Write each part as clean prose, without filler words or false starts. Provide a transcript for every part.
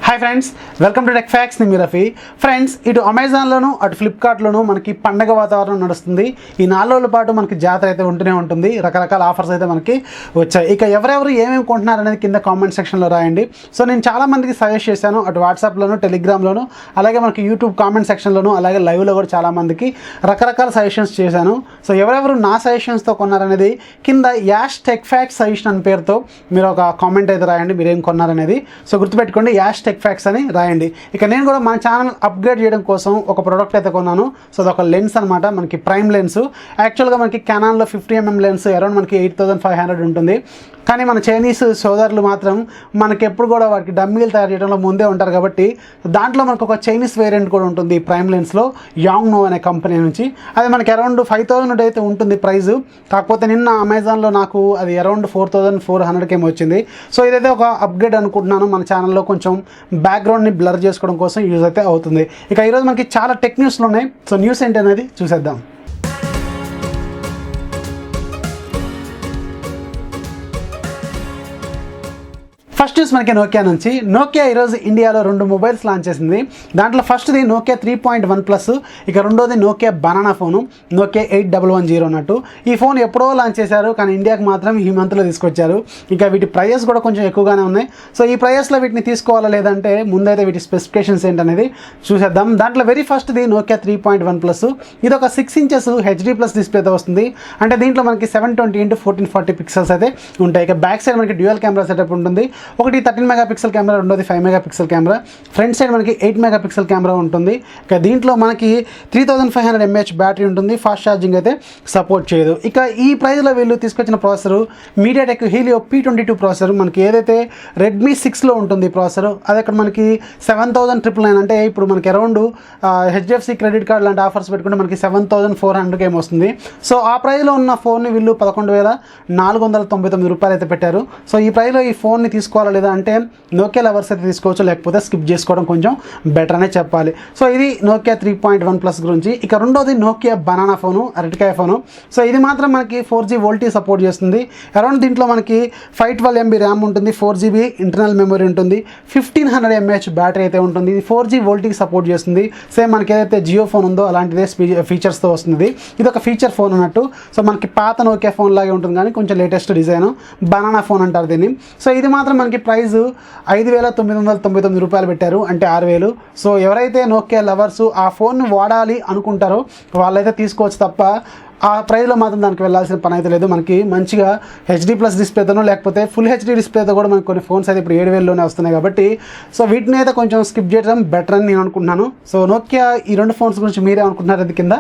Hi friends, welcome to TechFacts. నేను Rafi. Friends, ఇటు అమెజాన్లోను అటు ఫ్లిప్కార్ట్లోను మనకి పండగ వాతావరణం నడుస్తుంది. ఈ 4 రోజుల పాటు మనకి జాతర అయితే ఉంటూనే ఉంటుంది. రకరకాల ఆఫర్స్ అయితే మనకి వచ్చాయి. ఇక ఎవరెవరు ఏమేమి కొంటున్నారు అనేది కింద కామెంట్ సెక్షన్లో రాయండి. సో నేను చాలామందికి సజెస్ట్ చేశాను, అటు వాట్సాప్లోను, టెలిగ్రామ్లోను, అలాగే మనకి యూట్యూబ్ కామెంట్ సెక్షన్లోను, అలాగే లైవ్లో కూడా చాలామందికి రకరకాల సజెషన్స్ చేశాను. సో ఎవరెవరు నా సజెషన్స్తో కొన్నారనేది కింద #TechFacts సజెషన్ అనే పేరుతో మీరు ఒక కామెంట్ అయితే రాయండి, మీరేం కొన్నారనేది. సో గుర్తుపెట్టుకోండి, #TechFacts అని రాయండి. ఇక నేను కూడా మన ఛానల్ అప్గ్రేడ్ చేయడం కోసం ఒక ప్రోడక్ట్ అయితే కొన్నాను. సో అదొక లెన్స్ అనమాట, మనకి ప్రైమ్ లెన్స్. యాక్చువల్గా మనకి కెనాన్లో 50mm లెన్స్ అరౌండ్ మనకి 8500 ఉంటుంది. కానీ మన చైనీస్ సోదరులు మాత్రం మనకి ఎప్పుడు కూడా వాటికి డమ్మీలు తయారు చేయడంలో ముందే ఉంటారు. కాబట్టి దాంట్లో మనకు ఒక చైనీస్ వేరియంట్ కూడా ఉంటుంది ప్రైమ్ లెన్స్లో, యాంగ్నో అనే కంపెనీ నుంచి. అది మనకి అరౌండ్ 5000 అయితే ఉంటుంది ప్రైస్. కాకపోతే నిన్న అమెజాన్లో నాకు అది అరౌండ్ 4400కి ఏమో వచ్చింది. సో ఇదైతే ఒక అప్గ్రేడ్ అనుకుంటున్నాను. మన ఛానల్లో కొంచెం బ్యాక్గ్రౌండ్ని బ్లర్ చేసుకోవడం కోసం యూజ్ అయితే అవుతుంది. ఇక ఈరోజు మనకి చాలా టెక్ న్యూస్లు ఉన్నాయి. సో న్యూస్ ఏంటి అనేది చూసేద్దాం. ఫస్ట్ న్యూస్ మనకి నోకియా నుంచి. నోకియా ఈరోజు ఇండియాలో 2 మొబైల్స్ లాంచ్ చేసింది. దాంట్లో ఫస్ట్ది నోకియా 3.1 ప్లస్, ఇక రెండోది నోకియా బనానా ఫోను, నోకియా 8110 అన్నట్టు. ఈ ఫోన్ ఎప్పుడో లాంచ్ చేశారు, కానీ ఇండియాకి మాత్రం ఈ మంత్లో తీసుకొచ్చారు. ఇక వీటి ప్రైజెస్ కూడా కొంచెం ఎక్కువగానే ఉన్నాయి. సో ఈ ప్రైజెస్లో వీటిని తీసుకోవాలా లేదంటే ముందైతే వీటి స్పెసిఫికేషన్స్ ఏంటనేది చూసేద్దాం. దాంట్లో వెరీ ఫస్ట్ది నోకియా 3.1 ప్లస్. ఇది ఒక 6 ఇంచెస్ HD+ డిస్ప్లేతో వస్తుంది. అంటే దీంట్లో మనకి 720x1440 పిక్సెల్స్ అయితే ఉంటాయి. ఇక బ్యాక్ సైడ్ మనకి డ్యూయల్ కెమెరా సెటప్ ఉంటుంది. ఒకటి 13 మెగాపిక్సెల్ కెమెరా, రెండోది 5 మెగాపిక్సెల్ కెమెరా. ఫ్రంట్ సైడ్ మనకి 8 మెగాపిక్సెల్ కెమెరా ఉంటుంది. ఇక దీంట్లో మనకి 3500 mAh బ్యాటరీ ఉంటుంది. ఫాస్ట్ ఛార్జింగ్ అయితే సపోర్ట్ చేయదు. ఇక ఈ ప్రైస్లో వీళ్ళు తీసుకొచ్చిన processor MediaTek Helio P22 processor. మనకి ఏదైతే రెడ్మీ 6లో ఉంటుంది ప్రాసెసర్, అది అక్కడ మనకి 7999, అంటే ఇప్పుడు మనకి అరౌండ్ HDFC క్రెడిట్ కార్డ్ లాంటి ఆఫర్స్ పెట్టుకుంటే మనకి 7400 ఏమో వస్తుంది. సో ఆ ప్రైస్లో ఉన్న ఫోన్ని వీళ్ళు 11,499 రూపాయలు అయితే పెట్టారు. సో ఈ ప్రైస్లో ఈ ఫోన్ని తీసుకోవాలి లేదా అంటే నోకియా లవర్స్ అయితే తీసుకోవచ్చు, లేకపోతే స్కిప్ చేసుకోవడం కొంచెం బెటర్ అనే చెప్పాలి. సో ఇది నోకియా 3.1 ప్లస్ గురించి. ఇక రెండోది నోకియా బనానా ఫోను, అరటికాయ ఫోను. సో ఇది మాత్రం మనకి 4G వోల్టీ సపోర్ట్ చేస్తుంది. అరౌండ్ దీంట్లో మనకి 512 MB ర్యామ్ ఉంటుంది, 4GB ఇంటర్నల్ మెమరీ ఉంటుంది, 1500 mAh బ్యాటరీ అయితే ఉంటుంది. ఇది 4G వోల్టీకి సపోర్ట్ చేస్తుంది. సేమ్ మనకి ఏదైతే జియో ఫోన్ ఉందో అలాంటిదే ఫీచర్స్తో వస్తుంది. ఇది ఒక ఫీచర్ ఫోన్ అన్నట్టు. సో మనకి పాత నోకియా ఫోన్ లాగే ఉంటుంది, కానీ కొంచెం లేటెస్ట్ డిజైన్, బనానా ఫోన్ అంటారు దీన్ని. సో ఇది మాత్రం మనకి ప్రైస్ 5,999 రూపాయలు పెట్టారు, అంటే 6,000. సో ఎవరైతే నోకియా లవర్స్ ఆ ఫోన్ని వాడాలి అనుకుంటారో వాళ్ళైతే తీసుకోవచ్చు తప్ప ఆ ప్రైస్లో మాత్రం దానికి వెళ్ళాల్సిన పని అయితే లేదు. మనకి మంచిగా HD+ డిస్ప్లేతోనో లేకపోతే ఫుల్ HD డిస్ప్లేతో కూడా మనకి కొన్ని ఫోన్స్ అయితే ఇప్పుడు 7,000లోనే వస్తున్నాయి. కాబట్టి సో వీటిని అయితే కొంచెం స్కిప్ చేయడం బెటర్ అని నేను అనుకుంటున్నాను. సో నోకియా ఈ 2 ఫోన్స్ గురించి మీరే అనుకుంటున్నారు అది కింద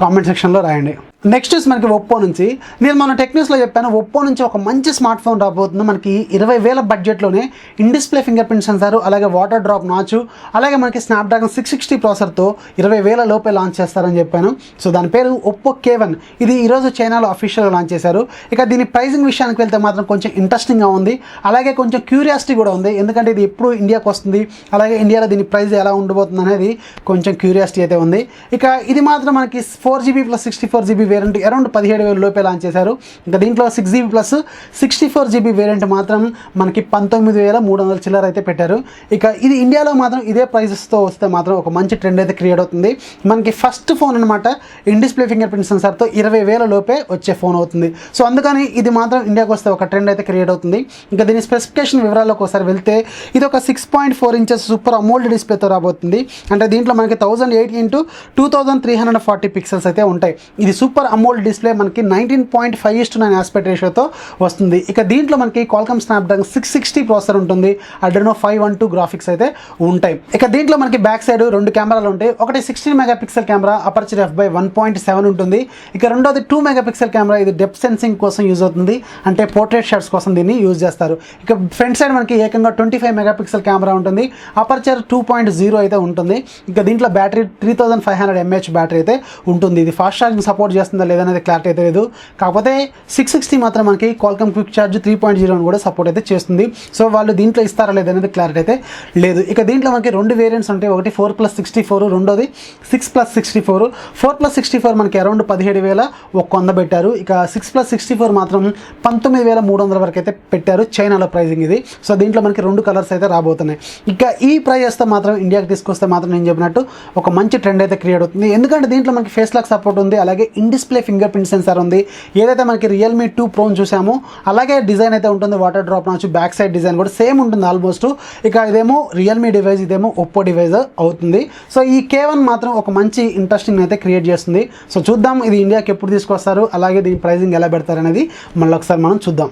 కామెంట్ సెక్షన్లో రాయండి. నెక్స్ట్ మనకి ఒప్పో నుంచి. నేను మన టెక్ న్యూస్లో చెప్పాను, ఒప్పో నుంచి ఒక మంచి స్మార్ట్ ఫోన్ రాబోతుంది. మనకి 20,000 బడ్జెట్లోనే in display finger print censor, అలాగే వాటర్ డ్రాప్ నాచ్, అలాగే మనకి స్నాప్డ్రాగన్ 660 ప్రాసెసర్తో 20,000 లోపే లాంచ్ చేస్తారని చెప్పాను. సో దాని పేరు ఒప్పో K1. ఇది ఈరోజు చైనాలో అఫీషియల్గా లాంచ్ చేశారు. ఇక దీని ప్రైజింగ్ విషయానికి వెళ్తే మాత్రం కొంచెం ఇంట్రెస్టింగ్గా ఉంది, అలాగే కొంచెం క్యూరియాసిటీ కూడా ఉంది. ఎందుకంటే ఇది ఎప్పుడు ఇండియాకి వస్తుంది, అలాగే ఇండియాలో దీని ప్రైస్ ఎలా ఉండబోతుంది అనేది కొంచెం క్యూరియాసిటీ అయితే ఉంది. ఇక ఇది మాత్రం మనకి 4GB + 64GB వేరియంట్ అరౌండ్ 17,000 లోపే లాంచ్ చేశారు. ఇంకా దీంట్లో 6GB + 64GB వేరియంట్ మాత్రం మనకి 19,300 చిల్లర అయితే పెట్టారు. ఇక ఇది ఇండియాలో మాత్రం ఇదే ప్రైజెస్తో వస్తే మాత్రం ఒక మంచి ట్రెండ్ అయితే క్రియేట్ అవుతుంది. మనకి ఫస్ట్ ఫోన్ అనమాట ఇన్ డిస్ప్లే ఫింగర్ ప్రింట్ సెన్సార్తో 20,000 లోపే వచ్చే ఫోన్ అవుతుంది. సో అందుకని ఇది మాత్రం ఇండియాకి వస్తే ఒక ట్రెండ్ అయితే క్రియేట్ అవుతుంది. ఇంకా దీని స్పెసిఫికేషన్ వివరాల్లోకి ఒకసారి వెళ్తే ఇది ఒక 6.4 ఇంచెస్ సూపర్ అమోల్డ్ డిస్ప్లేతో రాబోతుంది. అంటే దీంట్లో మనకి 1080x2340 పిక్సెల్స్ అయితే ఉంటాయి. ఇది సూపర్ అమోల్డ్ డిస్ప్లే మనకి 19.5:9 ఆస్పెక్ట్ రేషియోతో వస్తుంది. ఇక దీంట్లో మనకి క్వాల్కమ్ స్నాప్డ్రాగన్ 660 ప్రాసెసర్ ఉంటుంది, అడ్రెనో 512 గ్రాఫిక్స్ అయితే ఉంటాయి. ఇక దీంట్లో మనకి బ్యాక్ సైడ్ 2 కెమెరాలు ఉంటాయి. ఒకటి 16 మెగాపిక్సెల్ కెమెరా, అపర్చర్ f/1.7 ఉంటుంది. ఇక రెండోది 2 మెగాపిక్సెల్ కెమెరా, ఇది డెప్త్ సెన్సింగ్ కోసం యూజ్ అవుతుంది, అంటే పోర్ట్రేట్ షాట్స్ కోసం దీన్ని యూజ్ చేస్తారు. ఇక ఫ్రంట్ సైడ్ మనకి ఏకంగా 25 మెగాపిక్సెల్ కెమెరా ఉంటుంది, అపర్చర్ 2.0 అయితే ఉంటుంది. ఇక దీంట్లో బ్యాటరీ 3500 mAh బ్యాటరీ అయితే ఉంటుంది. ఇది ఫాస్ట్ ఛార్జింగ్ సపోర్ట్ చేస్తుంది. చేస్తుందా లేదనేది క్లారిటీ అయితే లేదు. కాకపోతే 660 మాత్రం మనకి క్వాల్కమ్ క్విక్ ఛార్జ్ 3.0 అని కూడా సపోర్ట్ అయితే చేస్తుంది. సో వాళ్ళు దీంట్లో ఇస్తారా లేదనేది క్లారిటీ అయితే లేదు. ఇక దీంట్లో మనకి 2 వేరియంట్స్ ఉంటాయి. ఒకటి 4+64, రెండోది 6+64. 4+64 మనకి అరౌండ్ 17,100 పెట్టారు. ఇక 6+64 మాత్రం 19,300 వరకు అయితే పెట్టారు చైనాలో ప్రైజింగ్ ఇది. సో దీంట్లో మనకి 2 కలర్స్ అయితే రాబోతున్నాయి. ఇక ఈ ప్రైస్తో మాత్రం ఇండియాకి తీసుకొస్తే మాత్రం నేను చెప్పినట్టు ఒక మంచి ట్రెండ్ అయితే క్రియేట్ అవుతుంది. ఎందుకంటే దీంట్లో మనకి ఫేస్ లాక్ సపోర్ట్ ఉంది, అలాగే in display finger print censor ఉంది. ఏదైతే మనకి రియల్మీ 2 ప్రోని చూసామో అలాగే డిజైన్ అయితే ఉంటుంది. వాటర్ డ్రాప్ నుంచి బ్యాక్ సైడ్ డిజైన్ కూడా సేమ్ ఉంటుంది ఆల్మోస్ట్. ఇక ఇదేమో రియల్మీ డివైస్, ఇదేమో ఒప్పో డివైస్ అవుతుంది. సో ఈ K1 మాత్రం ఒక మంచి ఇంట్రెస్టింగ్ అయితే క్రియేట్ చేస్తుంది. సో చూద్దాం ఇది ఇండియాకి ఎప్పుడు తీసుకొస్తారు, అలాగే దీని ప్రైజింగ్ ఎలా పెడతారు అనేది మళ్ళీ ఒకసారి మనం చూద్దాం.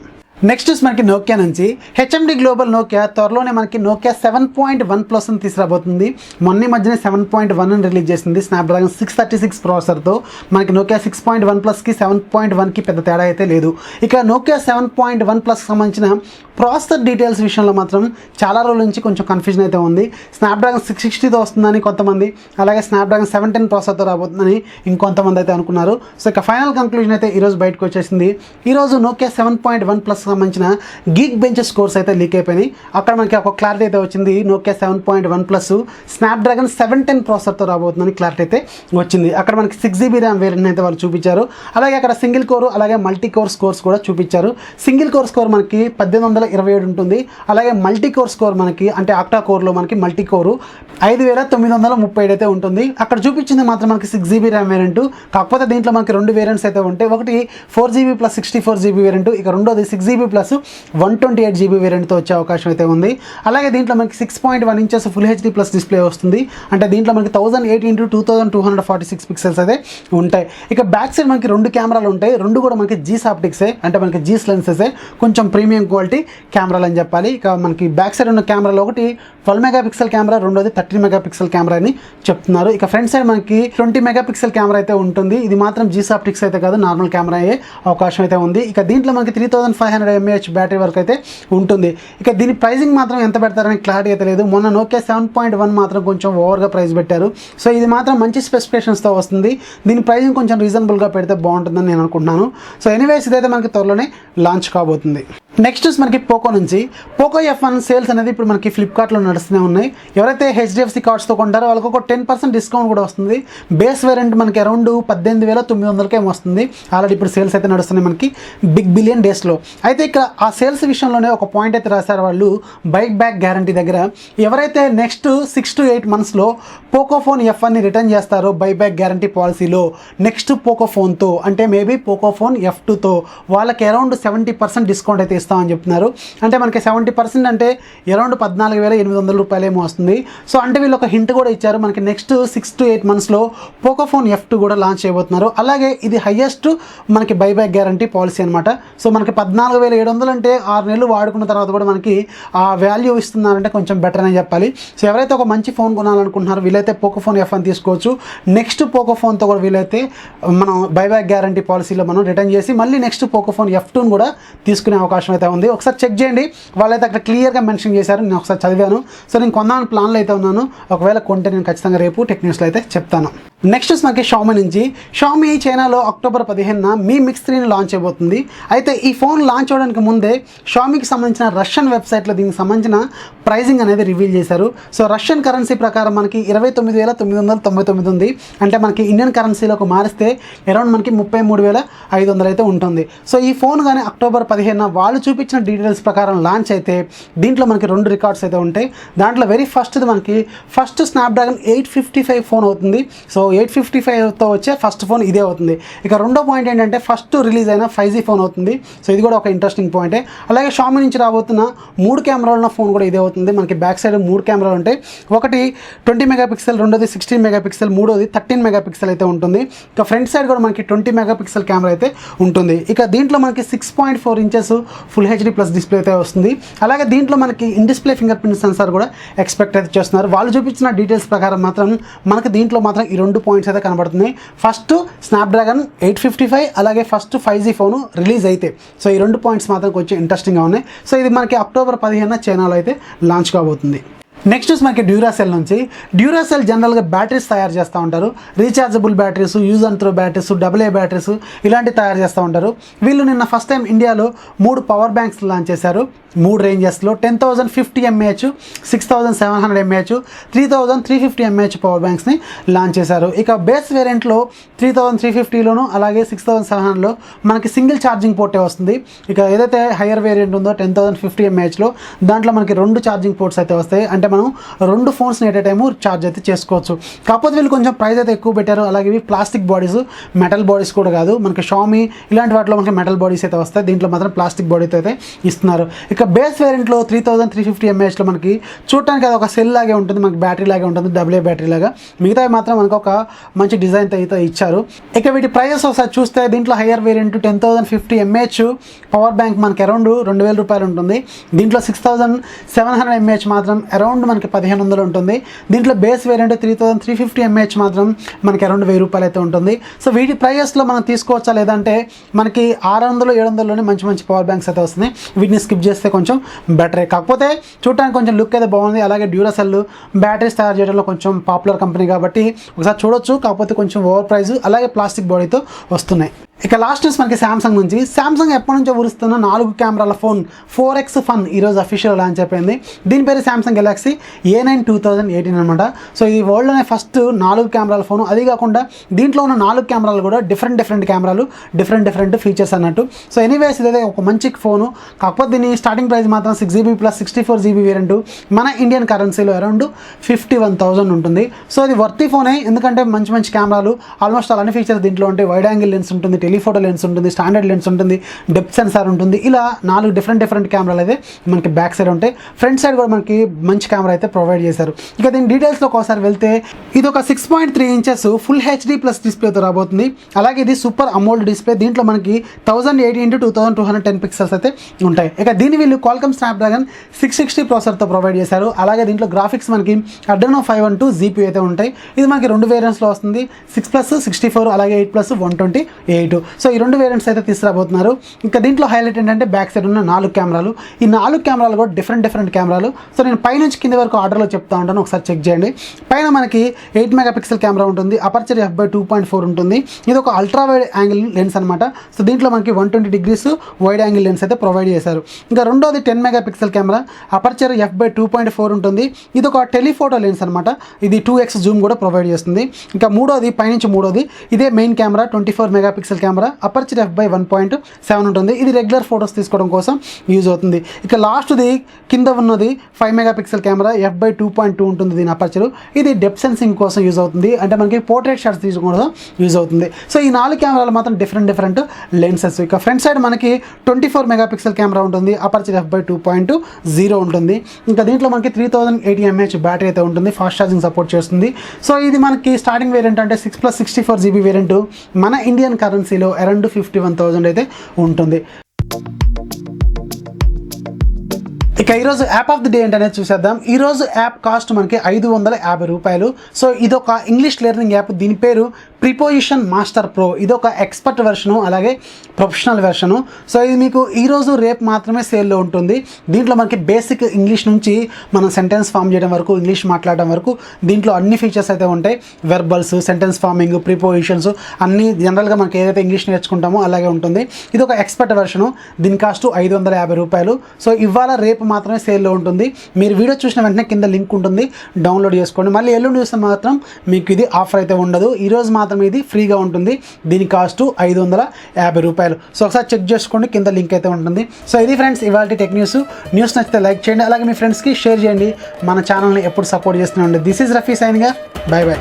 నెక్స్ట్ మనకి నోకియా నుంచి హెచ్ఎండి గ్లోబల్ నోకియా త్వరలోనే మనకి నోకియా 7.1 అని తీసుకురాబోతుంది. మొన్న మధ్యనే 7.1 అని రిలీజ్ చేసింది స్నాప్డ్రాగన్ 636 ప్రాసెసర్తో. మనకి నోకియా 6.1+కి 7.1కి పెద్ద తేడా అయితే లేదు. ఇక నోకియా 7.1+ సంబంధించిన ప్రాసెసర్ డీటెయిల్స్ విషయంలో మాత్రం చాలా రోజుల నుంచి కొంచెం కన్ఫ్యూజన్ అయితే ఉంది. స్నాప్డ్రాగన్ 660తో వస్తుందని కొంతమంది, అలాగే స్నాప్డ్రాగన్ 710 ప్రాసెసర్తో రాబోతుందని ఇంకొంతమంది అయితే అనుకున్నారు. సో ఇక ఫైనల్ కంక్లూజన్ అయితే ఈరోజు బయటకు వచ్చేసింది. ఈరోజు నోకియా 7.1+ సంబంధించిన గీక్ బెంచ్ స్కోర్స్ అయితే లీక్ అయిపోయినాయి. అక్కడ మనకి ఒక క్లారిటీ అయితే వచ్చింది. నోకియా 7.1+ స్నాప్డ్రాగన్ 710 ప్రాసెసర్తో రాబోతుందని క్లారిటీ అయితే వచ్చింది. అక్కడ మనకి 6GB ర్యామ్ వేరియంట్ అయితే వాళ్ళు చూపించారు. అలాగే అక్కడ సింగిల్ కోర్ అలాగే మల్టీ కోర్ స్కోర్స్ కూడా చూపించారు. సింగిల్ కోర్ స్కోర్ మనకి 1827 ఉంటుంది. అలాగే మల్టీ కోర్ స్కోర్ మనకి అంటే ఆక్టా కోర్లో మనకి మల్టీ కోరు 5937 అయితే ఉంటుంది. అక్కడ చూపించింది మాత్రం మనకి 6GB ర్యామ్ వేరియంట్. కాకపోతే దీంట్లో మనకి 2 వేరియంట్స్ అయితే ఉంటాయి. ఒకటి 4GB + 64GB వేరియంట్, ఇక రెండోది 6GB + 128GB వేరియంట్తో వచ్చే అవకాశం అయితే ఉంది. అలాగే దీంట్లో మనకి 6.1 inches full HD plus display వస్తుంది. అంటే దీంట్లో మనకి 1080x2246 పిక్సెల్స్ అయితే ఉంటాయి. ఇక బ్యాక్ సైడ్ మనకి 2 కెమెరాలు ఉంటాయి. 2 కూడా మనకి జీస్ ఆప్టిక్సే, అంటే మనకి జీస్ లెన్సెసే, కొంచెం ప్రీమియం క్వాలిటీ కెమెరాలు అని చెప్పాలి. ఇక మనకి బ్యాక్ సైడ్ ఉన్న కెమెరాలో ఒకటి 12 మెగాపిక్సెల్ కెమెరా, రెండోది 13 మెగాపిక్సెల్ కెమెరా అని చెప్తున్నారు. ఇక ఫ్రంట్ సైడ్ మనకి 20 మెగాపిక్సెల్ కెమెరా అయితే ఉంటుంది. ఇది మాత్రం జీస్ ఆప్టిక్స్ అయితే కాదు, నార్మల్ కెమెరా అయ్యే అవకాశం అయితే ఉంది. ఇక దీంట్లో మనకి 3500 mAh బ్యాటరీ వరకు అయితే ఉంటుంది. ఇక దీని ప్రైజింగ్ మాత్రం ఎంత పెడతారని క్లారిటీ అయితే లేదు. మొన్న నోకియా 7.1 మాత్రం కొంచెం ఓవర్గా ప్రైస్ పెట్టారు. సో ఇది మాత్రం మంచి స్పెసిఫికేషన్స్తో వస్తుంది. దీని ప్రైజింగ్ కొంచెం రీజనబుల్గా పెడితే బాగుంటుందని నేను అనుకుంటున్నాను. సో ఎనీవేస్ ఇదైతే మనకి త్వరలోనే లాంచ్ కాబోతుంది. నెక్స్ట్ మనకి పోకో నుంచి పోకో F1 సేల్స్ అనేది ఇప్పుడు మనకి ఫ్లిప్కార్ట్లో నడుస్తూనే ఉన్నాయి. ఎవరైతే HDFC కార్డ్స్తో కొంటారో వాళ్ళకి ఒక 10% డిస్కౌంట్ కూడా వస్తుంది. బేస్ వేరియంట్ మనకి అరౌండ్ 18,900కే వస్తుంది. ఆల్రెడీ ఇప్పుడు సేల్స్ అయితే నడుస్తున్నాయి మనకి బిగ్ బిలియన్ డేస్లో. అయితే ఇక్కడ ఆ సేల్స్ విషయంలోనే ఒక పాయింట్ అయితే రాశారు వాళ్ళు, బైక్ బ్యాక్ గ్యారంటీ దగ్గర. ఎవరైతే నెక్స్ట్ 6 to 8 మంత్స్లో పోకో ఫోన్ F1ని రిటర్న్ చేస్తారో బై బ్యాక్ గ్యారంటీ పాలసీలో నెక్స్ట్ పోకో ఫోన్తో, అంటే మేబీ పోకో ఫోన్ F2తో వాళ్ళకి అరౌండ్ 70% డిస్కౌంట్ అయితే ఇస్తామని చెప్తున్నారు. అంటే మనకి 70% అంటే అరౌండ్ 14,800 రూపాయలు ఏమో వస్తుంది. సో అంటే వీళ్ళు ఒక హింట్ కూడా ఇచ్చారు, మనకి నెక్స్ట్ 6 to 8 మంత్స్లో పోకో ఫోన్ F2 కూడా లాంచ్ చేయబోతున్నారు. అలాగే ఇది హైయెస్ట్ మనకి బైబ్యాక్ గ్యారంటీ పాలసీ అనమాట. సో మనకి 14,700 అంటే 6 నెలలు వాడుకున్న తర్వాత కూడా మనకి ఆ వాల్యూ ఇస్తున్నారంటే కొంచెం బెటర్ అని చెప్పాలి. సో ఎవరైతే ఒక మంచి ఫోన్ కొనాలనుకుంటున్నారో వీళ్ళైతే పోకో ఫోన్ F1 తీసుకోవచ్చు. నెక్స్ట్ పోకో ఫోన్తో కూడా వీళ్ళైతే మనం బైబ్యాక్ గ్యారంటీ పాలసీలో మనం రిటర్న్ చేసి మళ్ళీ నెక్స్ట్ పోకో ఫోన్ F2ని కూడా తీసుకునే అవకాశం అయితే ఉంది. ఒకసారి చెక్ చేయండి, వాళ్ళైతే అక్కడ క్లియర్గా మెన్షన్ చేశారు. నేను ఒకసారి చదివాను. సో నేను కొందామని ప్లాన్లో అయితే ఉన్నాను. ఒకవేళ కొంటే నేను ఖచ్చితంగా రేపు టెక్ న్యూస్లో అయితే చెప్తాను. నెక్స్ట్ మనకి షామీ నుంచి షామీ చైనాలో అక్టోబర్ 15న మీ Mix3ని లాంచ్ అయిపోతుంది. అయితే ఈ ఫోన్ లాంచ్ అవ్వడానికి ముందే షామీకి సంబంధించిన రష్యన్ వెబ్సైట్లో దీనికి సంబంధించిన ప్రైజింగ్ అనేది రివీల్ చేశారు. సో రష్యన్ కరెన్సీ ప్రకారం మనకి 29,999 ఉంది. అంటే మనకి ఇండియన్ కరెన్సీలోకి మారిస్తే అరౌండ్ మనకి 33,500 అయితే ఉంటుంది. సో ఈ ఫోన్ కానీ అక్టోబర్ 15న వాళ్ళు చూపించిన డీటెయిల్స్ ప్రకారం లాంచ్ అయితే దీంట్లో మనకి 2 రికార్డ్స్ అయితే ఉంటాయి. దాంట్లో వెరీ ఫస్ట్ది మనకి ఫస్ట్ స్నాప్డ్రాగన్ 855 ఫోన్ అవుతుంది. సో 855తో వచ్చే ఫస్ట్ ఫోన్ ఇదే అవుతుంది. ఇక రెండో పాయింట్ ఏంటంటే ఫస్ట్ రిలీజ్ అయిన 5G ఫోన్ అవుతుంది. సో ఇది కూడా ఒక ఇంట్రెస్టింగ్ పాయింటే. అలాగే షామీ నుంచి రాబోతున్న 3 కెమెరాలు ఉన్న ఫోన్ కూడా ఇదే అవుతుంది. మనకి బ్యాక్ సైడ్ 3 కెమెరాలు ఉంటాయి. ఒకటి 20 మెగాపిక్సెల్, రెండోది 16 మెగాపిక్సెల్, మూడోది 13 మెగాపిక్సెల్ అయితే ఉంటుంది. ఇక ఫ్రంట్ సైడ్ కూడా మనకి 20 మెగాపిక్సెల్ కెమెరా అయితే ఉంటుంది. ఇక దీంట్లో మనకి 6.4 inches full HD plus display అయితే వస్తుంది. అలాగే దీంట్లో మనకి in display finger print censor కూడా ఎక్స్పెక్ట్ అయితే చేస్తున్నారు. వాళ్ళు చూపించిన డీటెయిల్స్ ప్రకారం మాత్రం మనకి దీంట్లో మాత్రం ఈ 2 పాయింట్స్ అయితే కనబడుతున్నాయి. ఫస్ట్ స్నాప్డ్రాగన్ 855, అలాగే ఫస్ట్ 5G ఫోను రిలీజ్ అయితే. సో ఈ 2 పాయింట్స్ మాత్రం కొంచెం ఇంట్రెస్టింగ్గా ఉన్నాయి. సో ఇది మనకి అక్టోబర్ 15న చైనాలో అయితే లాంచ్ కాబోతుంది. నెక్స్ట్ మనకి డ్యూరాసెల్ నుంచి. డ్యూరాసెల్ జనరల్గా బ్యాటరీస్ తయారు చేస్తూ ఉంటారు. Rechargeable batteries, use and throw batteries, AA batteries ఇలాంటివి తయారు చేస్తూ ఉంటారు. వీళ్ళు నిన్న ఫస్ట్ టైం ఇండియాలో 3 పవర్ బ్యాంక్స్ లాంచ్ చేశారు. 3 రేంజెస్లో 10,050 mAh, 6,700 mAh, 3,350 mAh పవర్ బ్యాంక్స్ని లాంచ్ చేశారు. ఇక బేస్ వేరియంట్లో 3,350లోను అలాగే 6,700లో మనకి సింగిల్ ఛార్జింగ్ పోర్టే వస్తుంది. ఇక ఏదైతే హయ్యర్ వేరియంట్ ఉందో 10,050 mAhలో దాంట్లో మనకి 2 ఛార్జింగ్ పోర్ట్స్ అయితే వస్తాయి. అంటే మనం 2 ఫోన్స్ని ఎట్ ఏ టైము ఛార్జ్ అయితే చేసుకోవచ్చు. కాకపోతే వీళ్ళు కొంచెం ప్రైస్ అయితే ఎక్కువ పెట్టారు. అలాగే ఇవి ప్లాస్టిక్ బాడీస్, మెటల్ బాడీస్ కూడా కాదు. మనకి షామీ ఇలాంటి వాటిలో మనకి మెటల్ బాడీస్ అయితే వస్తాయి. దీంట్లో మాత్రం ప్లాస్టిక్ బాడీతో అయితే ఇస్తున్నారు. ఇక బేస్ వేరియంట్లో 3,350 mAhలో మనకి చూడటానికి అది ఒక సెల్ లాగే ఉంటుంది, మనకి బ్యాటరీ లాగే ఉంటుంది, AA బ్యాటరీ లాగా. మిగతావి మాత్రం మనకు ఒక మంచి డిజైన్ అయితే ఇచ్చారు. ఇక వీటి ప్రైజెస్ ఒకసారి చూస్తే దీంట్లో higher variant 10,050 mAh power bank మనకి అరౌండ్ 2,000 రూపాయలు ఉంటుంది. దీంట్లో 6,700 mAh మాత్రం అరౌండ్ మనకి 1,500 ఉంటుంది. దీంట్లో బేస్ వేరియంట్ 3,350 mAh మాత్రం మనకి అరౌండ్ 1,000 రూపాయలు అయితే ఉంటుంది. సో వీటి ప్రైజెస్లో మనం తీసుకోవచ్చా లేదంటే మనకి 600, 700లోనే మంచి మంచి పవర్ బ్యాంక్స్ అయితే వస్తున్నాయి. వీటిని స్కిప్ చేస్తే కొంచెం బెటరే. కాకపోతే చూడటానికి కొంచెం లుక్ అయితే బాగుంది. అలాగే డ్యూరాసెల్ బ్యాటరీస్ తయారు చేయడంలో కొంచెం పాపులర్ కంపెనీ కాబట్టి ఒకసారి చూడొచ్చు. కాకపోతే కొంచెం ఓవర్ ప్రైస్ అలాగే ప్లాస్టిక్ బాడీతో వస్తున్నాయి. ఇక లాస్ట్ న్యూస్ మనకి శాంసంగ్ నుంచి. శాంసంగ్ ఎప్పటి నుంచో ఊరుస్తున్న 4 కెమెరాల ఫోన్ 4X ఫన్ ఈరోజు అఫీషియల్ లాంచ్ అయిపోయింది. దీని పేరు శాంసంగ్ గెలాక్సీ A9 2018 అనమాట. సో ఇది వరల్డ్లోనే ఫస్ట్ 4 కెమెరాల ఫోన్. అది కాకుండా దీంట్లో ఉన్న 4 కెమెరాలు కూడా డిఫరెంట్ కెమెరాలు, డిఫరెంట్ ఫీచర్స్ అన్నట్టు. సో ఎనీవేస్ ఇదైతే ఒక మంచి ఫోను. కాకపోతే దీని స్టార్టింగ్ ప్రైస్ మాత్రం 6GB ప్లస్ 64GB వేరియంట్ మన ఇండియన్ కరెన్సీలో అరౌండ్ 51,000 ఉంటుంది. సో ఇది వర్తీ ఫోనే, ఎందుకంటే మంచి కెమెరాలు ఆల్మోస్ట్ అన్ని ఫీచర్స్ దీంట్లో ఉంటాయి. వైడ్ యాంగిల్ లెన్స్ ఉంటుంది, టెలిఫోటో లెన్స్ ఉంటుంది, స్టాండర్డ్ లెన్స్ ఉంటుంది, డెప్త్ సెన్సార్ ఉంటుంది. ఇలా 4 డిఫరెంట్ కెమెరాలు అయితే మనకి బ్యాక్ సైడ్ ఉంటాయి. ఫ్రంట్ సైడ్ కూడా మనకి మంచి కెమెరా అయితే ప్రొవైడ్ చేశారు. ఇక దీని డీటెయిల్స్లో ఒకసారి వెళ్తే ఇది ఒక 6.3 ఇంచెస్ ఫుల్ HD ప్లస్ డిస్ప్లేతో రాబోతుంది. అలాగే ఇది సూపర్ అమోల్డ్ డిస్ప్లే. దీంట్లో మనకి 1080x2210 పిక్సెల్స్ అయితే ఉంటాయి. ఇక దీన్ని వీళ్ళు క్వాల్కమ్ స్నాప్డ్రాగన్ 660 ప్రాసెసర్తో ప్రొవైడ్ చేశారు. అలాగే దీంట్లో గ్రాఫిక్స్ మనకి Adreno 512 GPU అయితే ఉంటాయి. ఇది మనకి 2 వేరియంట్స్లో వస్తుంది, 6+64 అలాగే 8+128. సో ఈ 2 వేరియంట్స్ అయితే తీసుకురాబోతున్నారు. ఇంకా దీంట్లో హైలైట్ ఏంటంటే బ్యాక్ సైడ్ ఉన్న 4 కెమెరాలు. ఈ 4 కెమెరాలు కూడా డిఫరెంట్ కెమెరాలు. సో నేను పైనుంచి కింద వరకు ఆర్డర్లో చెప్తా ఉంటాను, ఒకసారి చెక్ చేయండి. పైన మనకి 8 మెగాపిక్సెల్ కెమెరా ఉంటుంది, అపర్చర్ f/2.4 ఉంటుంది. ఇది ఒక అల్ట్రా వైడ్ యాంగిల్ లెన్స్ అనమాట. సో దీంట్లో మనకి 120 degrees వైడ్ యాంగిల్ లెన్స్ అయితే ప్రొవైడ్ చేశారు. ఇంకా రెండోది 10 మెగాపిక్సెల్ కెమెరా, అపర్చర్ f/2.4 ఉంటుంది. ఇది ఒక టెలిఫోటో లెన్స్ అనమాట. ఇది 2x జూమ్ కూడా ప్రొవైడ్ చేస్తుంది. ఇంకా మూడోది పైనుంచి మూడోది ఇదే main camera 24 megapixel camera, aperture f/1.7 ఉంటుంది. ఇది రెగ్యులర్ ఫొటోస్ తీసుకోవడం కోసం యూజ్ అవుతుంది. ఇక లాస్ట్ది కింద ఉన్నది 5 మెగాపిక్సెల్ కెమెరా, f/2.2 ఉంటుంది దీని అపర్చర్. ఇది డెప్త్ సెన్సింగ్ కోసం యూజ్ అవుతుంది, అంటే మనకి పోర్ట్రేట్ షాట్స్ తీసుకోవడం యూజ్ అవుతుంది. సో ఈ 4 కెమెరాలు మాత్రం డిఫరెంట్ లెన్సెస్. ఇక ఫ్రంట్ సైడ్ మనకి 24 మెగాపిక్సెల్ కెమెరా ఉంటుంది, అపర్చర్ f/2.0 ఉంటుంది. ఇంకా దీంట్లో మనకి 3080 mAh బ్యాటరీ అయితే ఉంటుంది, ఫాస్ట్ ఛార్జింగ్ సపోర్ట్ చేస్తుంది. సో ఇది మనకి స్టార్టింగ్ వేరియంట్ అంటే 6+64GB వేరియంట్ మన ఇండియన్ కరెన్సీలో అరౌండ్ 51,000 అయితే ఉంటుంది. ఇక ఈరోజు యాప్ ఆఫ్ ది డే ఏంటనేది చూసేద్దాం. ఈరోజు యాప్ కాస్ట్ మనకి 550 రూపాయలు. సో ఇదొక ఇంగ్లీష్ లెర్నింగ్ యాప్. దీని పేరు ప్రిపోజిషన్ మాస్టర్ ప్రో. ఇదొక ఎక్స్పర్ట్ వెర్షను అలాగే ప్రొఫెషనల్ వెర్షను. సో ఇది మీకు ఈరోజు రేపు మాత్రమే సేల్లో ఉంటుంది. దీంట్లో మనకి బేసిక్ ఇంగ్లీష్ నుంచి మనం సెంటెన్స్ ఫామ్ చేయడం వరకు, ఇంగ్లీష్ మాట్లాడడం వరకు దీంట్లో అన్ని ఫీచర్స్ అయితే ఉంటాయి. వెర్బల్స్, సెంటెన్స్ ఫార్మింగ్, ప్రిపోజిషన్స్ అన్నీ జనరల్గా మనకి ఏదైతే ఇంగ్లీష్ నేర్చుకుంటామో అలాగే ఉంటుంది. ఇది ఒక ఎక్స్పర్ట్ వెర్షను. దీని కాస్ట్ 550 రూపాయలు. సో ఇవాళ రేపు మాత్రమే సేల్లో ఉంటుంది. మీరు వీడియో చూసిన వెంటనే కింద లింక్ ఉంటుంది, డౌన్లోడ్ చేసుకోండి. మళ్ళీ ఎల్లుండి చూస్తే మాత్రం మీకు ఇది ఆఫర్ అయితే ఉండదు. ఈరోజు మాత్రం ఇది ఫ్రీగా ఉంటుంది. దీని కాస్ట్ 550 రూపాయలు. సో ఒకసారి చెక్ చేసుకోండి, కింద లింక్ అయితే ఉంటుంది. సో ఇది ఫ్రెండ్స్ ఇవాళ టెక్ న్యూస్ నచ్చితే లైక్ చేయండి, అలాగే మీ ఫ్రెండ్స్కి షేర్ చేయండి. మన ఛానల్ని ఎప్పుడు సపోర్ట్ చేస్తూనే ఉండండి. This is Rafi signing. By by.